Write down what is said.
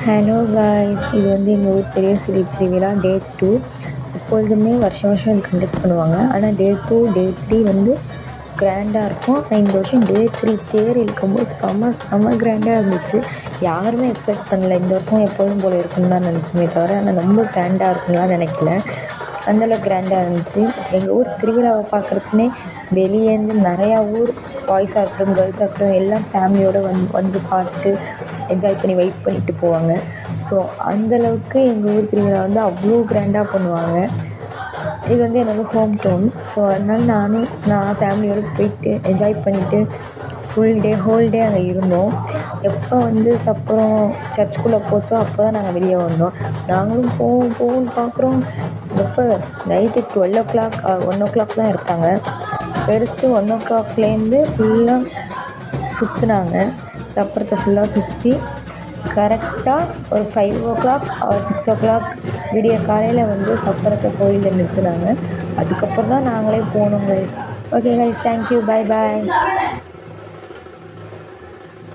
Hello guys, இது வந்து எங்கள் ஊர் பெரிய சிலை திருவிழா டே 2. எப்பொழுதுமே வருஷம் வருஷம் இது கண்டக்ட் பண்ணுவாங்க. ஆனால் டே 2 டே 3 வந்து கிராண்டாக இருக்கும். ஆனால் இந்த வருஷம் டே 3 தேர் இழுக்கும்போது செம கிராண்டாக இருந்துச்சு. யாருமே எக்ஸ்பெக்ட் பண்ணல இந்த வருஷம் எப்போதும் போல் இருக்குன்னு தான் நினச்சோமே தவிர, ஆனால் ரொம்ப கிராண்டாக இருக்குன்னுலாம் நினைக்கல. அந்தளவுக்கு கிராண்டாக இருந்துச்சு. எங்கள் ஊர் திருவிழாவை பார்க்குறதுக்குனே வெளியேருந்து நிறையா ஊர் பாய்ஸாக இருக்கட்டும் கேர்ள்ஸாக இருக்கட்டும் எல்லாம் ஃபேமிலியோடு வந்து பார்த்துட்டு என்ஜாய் பண்ணி வெயிட் பண்ணிட்டு போவாங்க. ஸோ அந்தளவுக்கு எங்கள் ஊர் திருவிழா வந்து அவ்வளோ கிராண்டாக பண்ணுவாங்க. இது வந்து என்னோடய ஹோம் டவுன். ஸோ அதனால் நான் ஃபேமிலியோடு போயிட்டு என்ஜாய் பண்ணிவிட்டு ஹோல் டே அங்கே இருந்தோம். எப்போ வந்து சப்பரம் சர்ச்சுக்குள்ளே போச்சோ அப்போ தான் நாங்கள் வெளியே வந்தோம். நாங்களும் போவோம்னு பார்க்குறோம். எப்போ நைட்டு 1 o'clock தான் எடுத்தாங்க. எடுத்து 1 o'clockலேருந்து ஃபுல்லாக சுற்றுனாங்க. சப்பரத்தை ஃபுல்லாக சுற்றி கரெக்டாக ஒரு 5 o'clock or 6 o'clock விடிய காலையில் வந்து சப்பரத்தை கோயிலில் நிறுத்துனாங்க. அதுக்கப்புறம் தான் நாங்களே போனோம் guys. Okay guys, thank you, by.